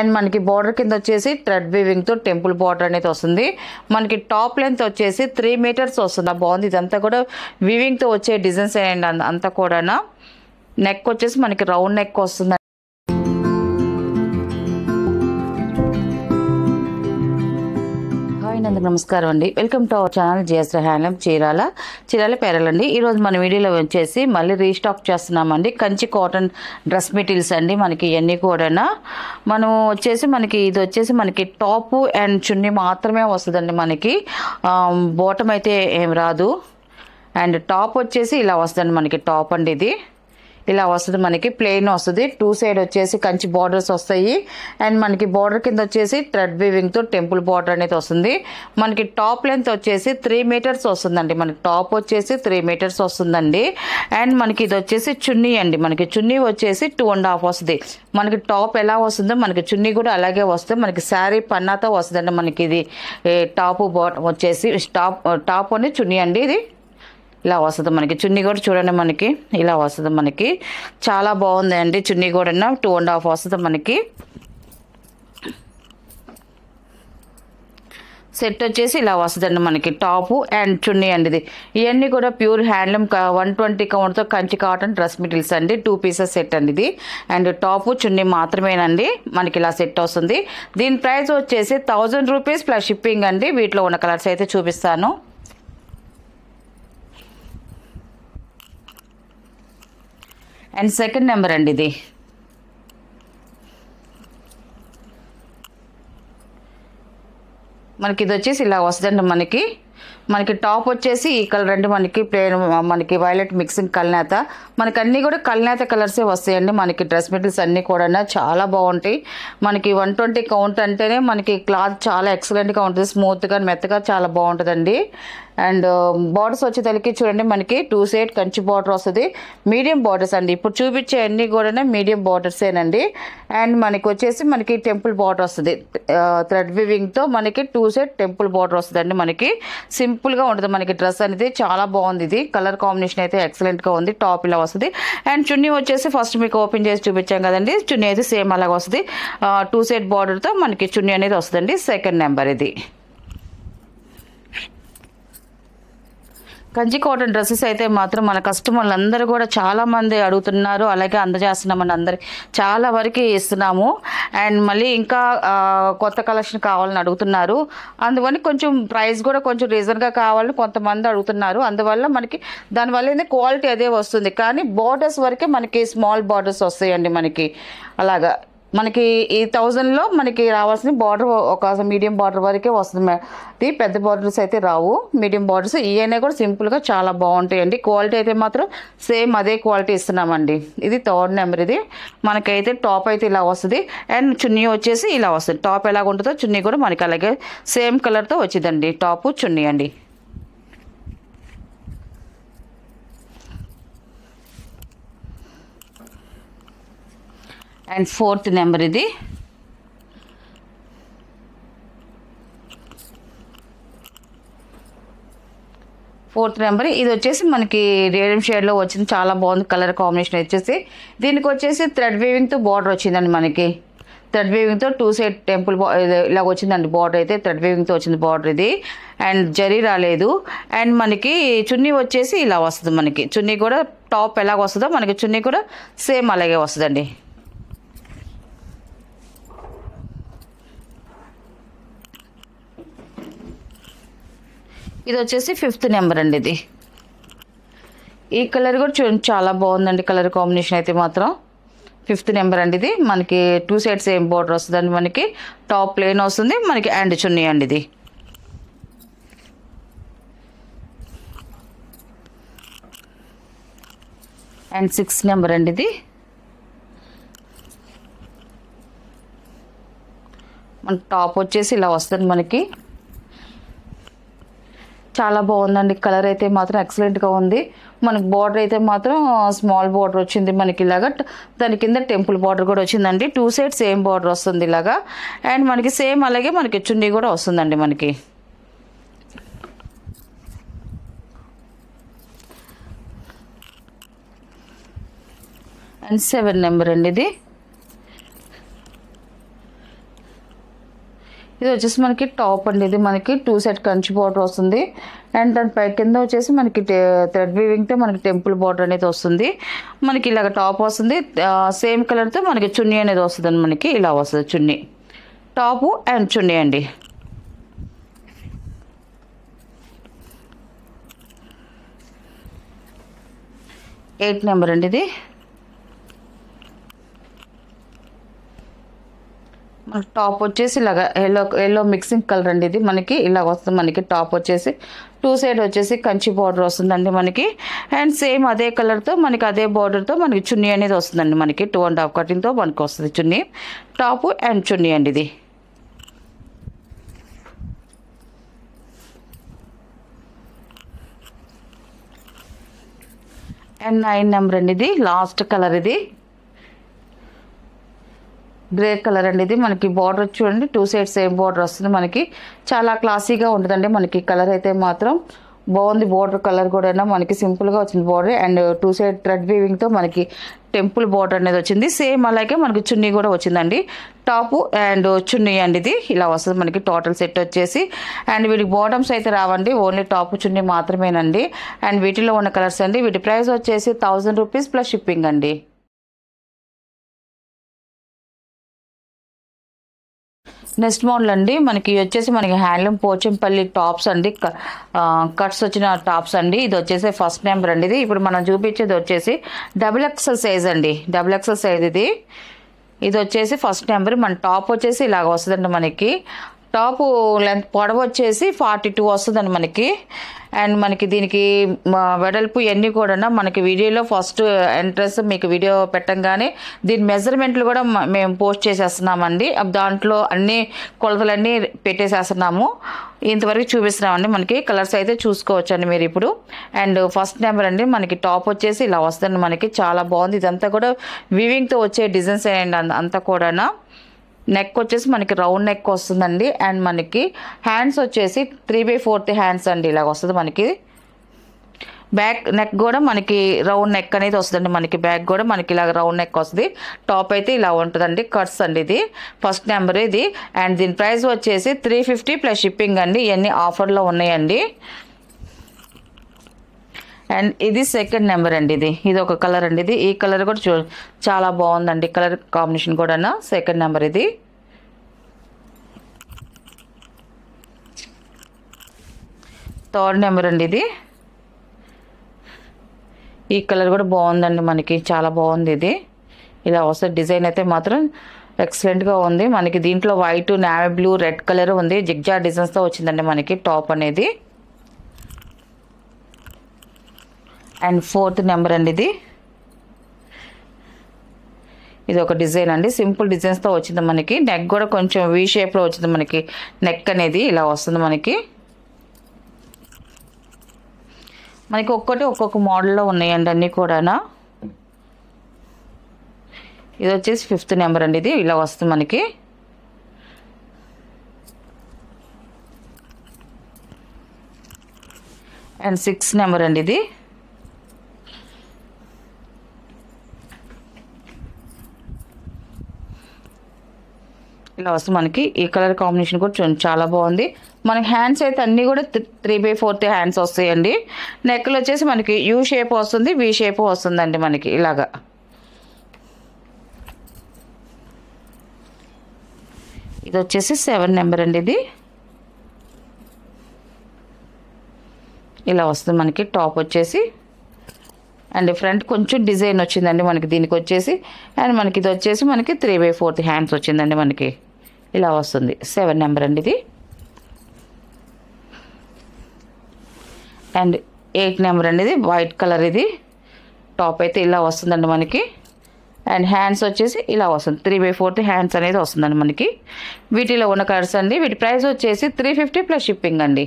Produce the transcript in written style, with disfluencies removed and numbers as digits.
And మనకి border కింద వచ్చేసి థ్రెడ్ వీవింగ్ తో టెంపుల్ బార్డర్ అనేది వస్తుంది. మనకి టాప్ లెంత్ వచ్చేసి 3 మీటర్స్ వస్తుంది. బాగుంది. ఇదంతా కూడా వీవింగ్ తో వచ్చే డిజైన్స్ అండి అంతా కూడా. నెక్ వచ్చేసి మనకి రౌండ్ నెక్ వస్తుంది. అందరికి నమస్కారం అండి. Welcome to our channel GS handloom Chirala పేరలండి. ఈరోజు మన వీడియోలో వచ్చేసి మళ్ళీ రీస్టాక్ చేస్తున్నామండి. కంచి కాటన్ డ్రెస్ మెటీరియల్స్ అండి. మనకి ఇవన్నీ కూడా మనం వచ్చేసి ఇది వచ్చేసి మనకి టాప్ అండ్ చున్నీ మాత్రమే వస్తుందండి. మనకి బాటమ్ అయితే ఏం రాదు. అండ్ టాప్ వచ్చేసి ఇలా వస్తుందండి. మనకి టాప్ అండి ఇది ఇలా వస్తుంది. మనకి ప్లెయిన్ వస్తుంది. 2 సైడ్ వచ్చేసి కంచి బార్డర్స్ వస్తాయి. అండ్ మనకి బార్డర్ కింద వచ్చేసి థ్రెడ్ వీవింగ్ తో టెంపుల్ బార్డర్ అనేది వస్తుంది. మనకి టాప్ లెంత్ వచ్చేసి 3 మీటర్స్ వస్తుందండి. మనకి టాప్ వచ్చేసి 3 మీటర్స్ వస్తుందండి. అండ్ మనకి ఇది వచ్చేసి చున్నీ అండి. మనకి చున్నీ వచ్చేసి 2.5 వస్తుంది. మనకి టాప్ ఎలా వస్తుందో మనకి చున్నీ కూడా అలాగే వస్తుంది. మనకి శారీ పన్నాతో వస్తుందండి. మనకి ఇది టాప్ బాటమ్ వచ్చేసి టాప్ అని చున్నీ అండి. ఇది ఇలా వస్తుంది. మనకి చున్నీ కూడా చూడండి. మనకి ఇలా వస్తుంది. మనకి చాలా బాగుంది అండి. చున్నీ కూడా 2.5 వస్తుంది. మనకి సెట్ వచ్చేసి ఇలా వస్తుందండి. మనకి టాప్ అండ్ చున్నీ అండి. ఇది ఇవన్నీ కూడా ప్యూర్ హ్యాండ్లూమ్ 120 కౌంట్తో కంచి కాటన్ డ్రెస్ మెటీరియల్స్ అండి. 2 పీసెస్ సెట్ అండి ఇది. అండ్ టాప్ చున్నీ మాత్రమేనండి. మనకి ఇలా సెట్ వస్తుంది. దీని ప్రైస్ వచ్చేసి 1000 రూపీస్ ప్లస్ షిప్పింగ్ అండి. వీటిలో ఉన్న కలర్స్ అయితే చూపిస్తాను. అండ్ సెకండ్ నెంబర్ అండి. ఇది మనకి ఇది వచ్చేసి ఇలా వస్తుందండి. మనకి టాప్ వచ్చేసి ఈ కలర్ అండి. మనకి ప్లేన్ మనకి వైలెట్ మిక్సింగ్ కల్నేత. మనకి అన్నీ కూడా కల్నేత కలర్సే వస్తాయండి. మనకి డ్రెస్ మెటీరియల్స్ అన్నీ కూడా చాలా బాగుంటాయి. మనకి 120 కౌంట్ అంటేనే మనకి క్లాత్ చాలా ఎక్సలెంట్గా ఉంటుంది. స్మూత్గా మెత్తగా చాలా బాగుంటుందండి. అండ్ బార్డర్స్ వచ్చేసరికి చూడండి. మనకి 2 సైడ్ కంచి బార్డర్ వస్తుంది. మీడియం బార్డర్స్ అండి. ఇప్పుడు చూపించే అన్నీ కూడా మీడియం బార్డర్సేనండి. అండ్ మనకి వచ్చేసి మనకి టెంపుల్ బార్డర్ వస్తుంది. థ్రెడ్ వివింగ్తో మనకి 2 సైడ్ టెంపుల్ బార్డర్ వస్తుందండి. మనకి సింపుల్గా ఉంటుంది. మనకి డ్రెస్ అనేది చాలా బాగుంది. ఇది కలర్ కాంబినేషన్ అయితే ఎక్సలెంట్గా ఉంది. టాప్ ఇలా వస్తుంది. అండ్ చున్నీ వచ్చేసి ఫస్ట్ మీకు ఓపెన్ చేసి చూపించాం కదండి. చున్నీ అయితే సేమ్ అలాగే వస్తుంది. 2 సైడ్ బార్డర్తో మనకి చున్నీ అనేది వస్తుందండి. సెకండ్ నెంబర్ ఇది. కంచి కాటన్ డ్రెస్సెస్ అయితే మాత్రం మన కస్టమర్లు అందరూ కూడా చాలా మంది అడుగుతున్నారు. అలాగే అందజేస్తున్నామని అందరికి చాలా వరకు ఇస్తున్నాము. అండ్ మళ్ళీ ఇంకా కొత్త కలెక్షన్ కావాలని అడుగుతున్నారు. అందువల్ల కొంచెం ప్రైస్ కూడా కొంచెం రీజన్గా కావాలని కొంతమంది అడుగుతున్నారు. అందువల్ల మనకి దానివల్ల క్వాలిటీ అదే వస్తుంది. కానీ బార్డర్స్ వరకే మనకి స్మాల్ బార్డర్స్ వస్తాయండి. మనకి అలాగా మనకి ఈ 1000లో మనకి రావాల్సిన బార్డర్ ఒక మీడియం బార్డర్ వరకే వస్తుంది. పెద్ద బార్డర్స్ అయితే రావు. మీడియం బార్డర్స్ ఇవన్నీ కూడా సింపుల్గా చాలా బాగుంటాయండి. క్వాలిటీ అయితే మాత్రం సేమ్ అదే క్వాలిటీ ఇస్తున్నామండి. ఇది థర్డ్ నెంబర్. ఇది మనకైతే టాప్ అయితే ఇలా వస్తుంది. అండ్ చున్నీ వచ్చేసి ఇలా వస్తుంది. టాప్ ఎలాగ ఉంటుందో చున్నీ కూడా మనకి అలాగే సేమ్ కలర్తో వచ్చిందండి. టాపు చున్నీ అండి. And fourth number. ఇది ఫోర్త్ నెంబర్. ఇది వచ్చేసి మనకి రేడియం షేడ్లో వచ్చింది. చాలా బాగుంది కలర్ కాంబినేషన్ వచ్చేసి. దీనికి వచ్చేసి థ్రెడ్ వీవింగ్తో బార్డర్ వచ్చిందండి. మనకి థ్రెడ్ వీవింగ్తో 2 సైడ్ టెంపుల్ ఇలా వచ్చిందండి. బార్డర్ అయితే థ్రెడ్ వీవింగ్తో వచ్చింది బార్డర్ ఇది. అండ్ జరీ రాలేదు. అండ్ మనకి చున్నీ వచ్చేసి ఇలా వస్తుంది. మనకి చున్నీ కూడా టాప్ ఎలాగ వస్తుందో మనకి చున్నీ కూడా సేమ్ అలాగే వస్తుందండి. ఇది వచ్చేసి 5th నెంబర్ అండి. ఇది ఈ కలర్ కూడా చూడండి చాలా బాగుందండి. కలర్ కాంబినేషన్ అయితే మాత్రం 5th నెంబర్ అండి. ఇది మనకి 2 సైడ్ సేమ్ బార్డర్ వస్తుందండి. మనకి టాప్ ప్లేన్ వస్తుంది. మనకి అండ్ చున్నీ అండి. ఇది అండ్ 6th నెంబర్ అండి. ఇది మన టాప్ వచ్చేసి ఇలా వస్తుంది. మనకి చాలా బాగుందండి. కలర్ అయితే మాత్రం ఎక్సలెంట్గా ఉంది. మనకి బార్డర్ అయితే మాత్రం స్మాల్ బార్డర్ వచ్చింది. మనకి ఇలాగా దాని కింద టెంపుల్ బార్డర్ కూడా వచ్చిందండి. 2 సైడ్ సేమ్ బార్డర్ వస్తుంది ఇలాగా. అండ్ మనకి సేమ్ అలాగే మనకి చున్నీ కూడా వస్తుందండి. మనకి అండ్ 7 నెంబర్ అండి. ఇది ఇది వచ్చేసి మనకి టాప్ అండి. ఇది మనకి 2 సెట్ కంచి బార్డర్ వస్తుంది. అండ్ దాని పై కింద వచ్చేసి మనకి థ్రెడ్ వీవింగ్తో మనకి టెంపుల్ బార్డర్ అనేది వస్తుంది. మనకి ఇలాగ టాప్ వస్తుంది. సేమ్ కలర్తో మనకి చున్నీ అనేది వస్తుంది. మనకి ఇలా వస్తుంది చున్నీ, టాపు అండ్ చున్నీ అండి. ఎయిట్ నెంబర్ అండి. ఇది మనకి టాప్ వచ్చేసి ఇలాగ ఎల్లో మిక్సింగ్ కలర్ అండి. ఇది మనకి ఇలాగ వస్తుంది. మనకి టాప్ వచ్చేసి 2 సైడ్ వచ్చేసి కంచి బార్డర్ వస్తుందండి మనకి. అండ్ సేమ్ అదే కలర్తో మనకి అదే బార్డర్తో మనకి చున్నీ అనేది వస్తుందండి. మనకి 2.5 కటింగ్తో మనకి వస్తుంది చున్నీ, టాపు అండ్ చున్నీ అండి. ఇది అండ్ 9 నెంబర్ అండి. ఇది లాస్ట్ కలర్, ఇది గ్రే కలర్ అండి. ఇది మనకి బార్డర్ చూడండి 2 సైడ్ సేమ్ బార్డర్ వస్తుంది. మనకి చాలా క్లాసీగా ఉంటుందండి. మనకి కలర్ అయితే మాత్రం బాగుంది. బార్డర్ కలర్ కూడా మనకి సింపుల్గా వచ్చింది బార్డర్. అండ్ 2 సైడ్ థ్రెడ్ వీవింగ్తో మనకి టెంపుల్ బార్డర్ అనేది వచ్చింది. సేమ్ అలాగే మనకి చున్నీ కూడా వచ్చిందండి. టాపు అండ్ చున్నీ అండి. ఇది ఇలా వస్తుంది మనకి టోటల్ సెట్ వచ్చేసి. అండ్ వీటికి బాటమ్స్ అయితే రావండి, ఓన్లీ టాపు చున్నీ మాత్రమేనండి. అండ్ వీటిలో ఉన్న కలర్స్ అండి. వీటి ప్రైస్ వచ్చేసి 1000 రూపీస్ ప్లస్ షిప్పింగ్ అండి. నెక్స్ట్ మోడల్ అండి. మనకి వచ్చేసి మనకి హ్యాండ్లూమ్ పోచంపల్లి టాప్స్ అండి. కట్స్ వచ్చిన టాప్స్ అండి. ఇది వచ్చేసి ఫస్ట్ నెంబర్ అండి. ఇది ఇప్పుడు మనం చూపించేది వచ్చేసి XXL సైజ్ అండి. XXL సైజ్ ఇది. ఇది వచ్చేసి ఫస్ట్ నెంబర్. మన టాప్ వచ్చేసి ఇలాగ వస్తుందండి. మనకి టాప్ లెంత్ పొడవు వచ్చేసి 42 వస్తుందండి మనకి. అండ్ మనకి దీనికి వెడల్పు ఇవన్నీ కూడా మనకి వీడియోలో ఫస్ట్ ఎంట్రెన్స్ మీకు వీడియో పెట్టంగానే దీని మెజర్మెంట్లు కూడా మేము పోస్ట్ చేసేస్తున్నామండి. దాంట్లో అన్ని కొలతలన్నీ పెట్టేసేస్తున్నాము. ఇంతవరకు చూపిస్తున్నామండి. మనకి కలర్స్ అయితే చూసుకోవచ్చండి మీరు ఇప్పుడు. అండ్ ఫస్ట్ నెంబర్ అండి. మనకి టాప్ వచ్చేసి ఇలా వస్తుంది. మనకి చాలా బాగుంది. ఇదంతా కూడా వీవింగ్తో వచ్చే డిజైన్స్ అండి అంతా కూడా. నెక్ వచ్చేసి మనకి రౌండ్ నెక్ వస్తుందండి. అండ్ మనకి హ్యాండ్స్ వచ్చేసి 3/4 హ్యాండ్స్ అండి. ఇలాగ వస్తుంది మనకి. బ్యాక్ నెక్ కూడా మనకి రౌండ్ నెక్ అనేది వస్తుందండి. మనకి బ్యాక్ కూడా మనకి ఇలాగ రౌండ్ నెక్ వస్తుంది. టాప్ అయితే ఇలా ఉంటుందండి. కట్స్ అండి. ఇది ఫస్ట్ నెంబర్ ఇది. అండ్ దీని ప్రైస్ వచ్చేసి 350 ప్లస్ షిప్పింగ్ అండి. ఇవన్నీ ఆఫర్లో ఉన్నాయండి. అండ్ ఇది సెకండ్ నెంబర్ అండి. ఇది ఒక కలర్ అండి. ఈ కలర్ కూడా చాలా బాగుందండి. కలర్ కాంబినేషన్ కూడా సెకండ్ నెంబర్. ఇది థర్డ్ నెంబర్ అండి. ఈ కలర్ కూడా బాగుందండి. మనకి చాలా బాగుంది. ఇది ఇలా వస్తుంది. డిజైన్ అయితే మాత్రం ఎక్సలెంట్గా ఉంది. మనకి దీంట్లో white, navy blue, red colour ఉంది. జిగ్జా డిజైన్స్తో వచ్చిందండి మనకి టాప్ అనేది. అండ్ ఫోర్త్ నెంబర్ అండి. ఇది ఒక డిజైన్ అండి. సింపుల్ డిజైన్స్తో వచ్చింది మనకి. నెక్ కూడా కొంచెం వీ షేప్లో వచ్చింది మనకి. నెక్ అనేది ఇలా వస్తుంది మనకి. మనకి ఒక్కొక్క మోడల్లో ఉన్నాయండి అన్నీ కూడా. ఇది వచ్చేసి ఫిఫ్త్ నెంబర్ అండి. ఇది ఇలా వస్తుంది మనకి. అండ్ 6th నెంబర్ అండి. ఇది ఇలా వస్తుంది మనకి. ఈ కలర్ కాంబినేషన్ కూడా చాలా బాగుంది. మనకి హ్యాండ్స్ అయితే అన్నీ కూడా 3/4 హ్యాండ్స్ వస్తాయండి. నెక్లు వచ్చేసి మనకి యూ షేప్ వస్తుంది, వి షేప్ వస్తుందండి మనకి ఇలాగా. ఇది వచ్చేసి 7 నెంబర్ అండి. ఇది ఇలా వస్తుంది మనకి. టాప్ వచ్చేసి అండ్ ఫ్రంట్ కొంచెం డిజైన్ వచ్చిందండి మనకి దీనికి వచ్చేసి. అండ్ మనకి ఇది వచ్చేసి మనకి 3/4 హ్యాండ్స్ వచ్చిందండి మనకి. ఇలా వస్తుంది. 7 నెంబర్ అండి. ఇది అండ్ 8 నెంబర్ అండి. ఇది వైట్ కలర్. ఇది టాప్ అయితే ఇలా వస్తుందండి మనకి. అండ్ హ్యాండ్స్ వచ్చేసి ఇలా వస్తుంది. 3/4 హ్యాండ్స్ అనేది వస్తుందండి మనకి. వీటిలో ఉన్న కలర్స్ అండి. వీటి ప్రైస్ వచ్చేసి 350 ప్లస్ షిప్పింగ్ అండి.